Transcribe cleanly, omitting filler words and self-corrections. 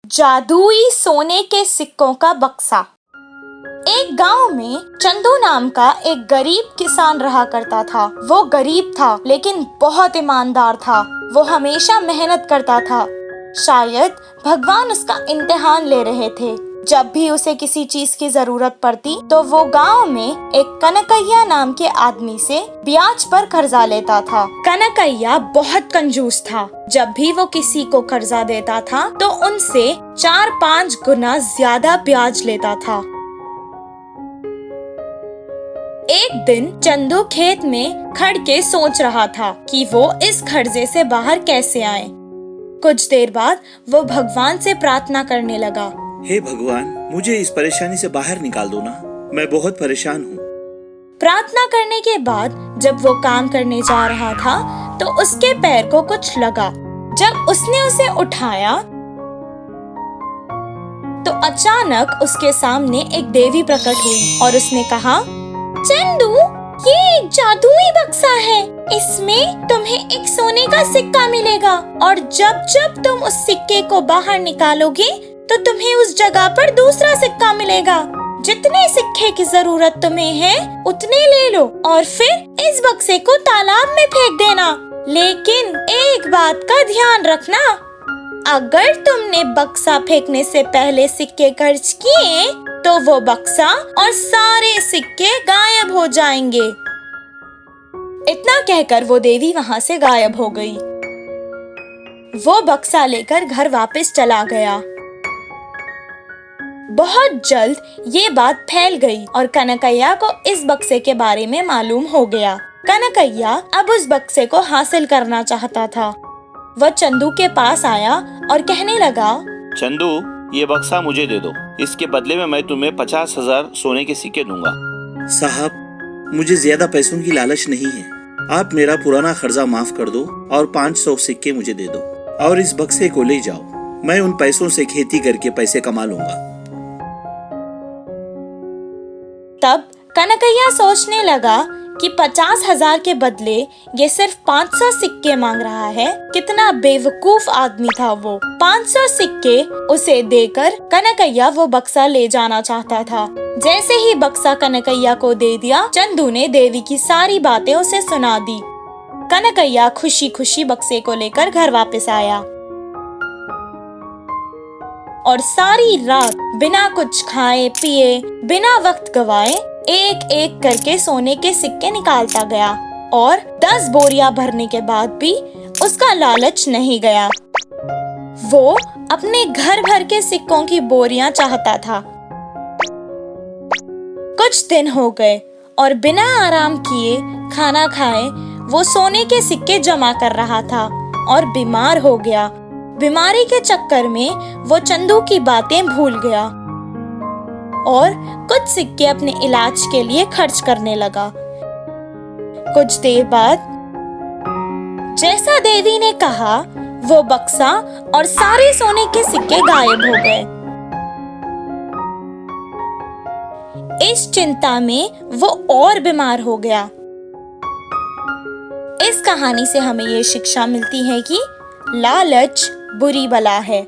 जादुई सोने के सिक्कों का बक्सा। एक गांव में चंदू नाम का एक गरीब किसान रहा करता था। वो गरीब था लेकिन बहुत ईमानदार था। वो हमेशा मेहनत करता था। शायद भगवान उसका इम्तिहान ले रहे थे। जब भी उसे किसी चीज की जरूरत पड़ती तो वो गांव में एक कनकैया नाम के आदमी से ब्याज पर कर्जा लेता था। कनकैया बहुत कंजूस था। जब भी वो किसी को कर्जा देता था तो उनसे 4-5 गुना ज्यादा ब्याज लेता था। एक दिन चंदू खेत में खड़ के सोच रहा था कि वो इस कर्जे से बाहर कैसे आए। कुछ देर बाद वो भगवान से प्रार्थना करने लगा। हे भगवान, मुझे इस परेशानी से बाहर निकाल दो ना, मैं बहुत परेशान हूँ। प्रार्थना करने के बाद जब वो काम करने जा रहा था तो उसके पैर को कुछ लगा। जब उसने उसे उठाया तो अचानक उसके सामने एक देवी प्रकट हुई और उसने कहा, चंदू, ये एक जादुई बक्सा है। इसमें तुम्हें एक सोने का सिक्का मिलेगा और जब जब तुम उस सिक्के को बाहर निकालोगे तो तुम्हें उस जगह पर दूसरा सिक्का मिलेगा। जितने सिक्के की जरूरत तुम्हें है उतने ले लो और फिर इस बक्से को तालाब में फेंक देना। लेकिन एक बात का ध्यान रखना, अगर तुमने बक्सा फेंकने से पहले सिक्के खर्च किए तो वो बक्सा और सारे सिक्के गायब हो जाएंगे। इतना कहकर वो देवी वहाँ से गायब हो गई। वो बक्सा लेकर घर वापस चला गया। बहुत जल्द ये बात फैल गई और कनकैया को इस बक्से के बारे में मालूम हो गया। कनकैया अब उस बक्से को हासिल करना चाहता था। वह चंदू के पास आया और कहने लगा, चंदू, ये बक्सा मुझे दे दो। इसके बदले में मैं तुम्हें 50,000 सोने के सिक्के दूंगा। साहब, मुझे ज्यादा पैसों की लालच नहीं है। आप मेरा पुराना कर्जा माफ कर दो और 500 सिक्के मुझे दे दो और इस बक्से को ले जाओ। मैं उन पैसों से खेती करके पैसे कमा लूंगा। तब कनकैया सोचने लगा कि 50,000 के बदले ये सिर्फ 500 सिक्के मांग रहा है। कितना बेवकूफ आदमी था वो। 500 सिक्के उसे देकर कनकैया वो बक्सा ले जाना चाहता था। जैसे ही बक्सा कनकैया को दे दिया, चंदू ने देवी की सारी बातें उसे सुना दी। कनकैया खुशी खुशी बक्से को लेकर घर वापस आया और सारी रात बिना कुछ खाए पिए, बिना वक्त गवाए एक एक करके सोने के सिक्के निकालता गया और 10 बोरियां भरने के बाद भी उसका लालच नहीं गया। वो अपने घर भर के सिक्कों की बोरियां चाहता था। कुछ दिन हो गए और बिना आराम किए, खाना खाए वो सोने के सिक्के जमा कर रहा था और बीमार हो गया। बीमारी के चक्कर में वो चंदू की बातें भूल गया और कुछ सिक्के अपने इलाज के लिए खर्च करने लगा। कुछ देर बाद जैसा देवी ने कहा, वो बक्सा और सारे सोने के सिक्के गायब हो गए। इस चिंता में वो और बीमार हो गया। इस कहानी से हमें ये शिक्षा मिलती है कि लालच बुरी बला है।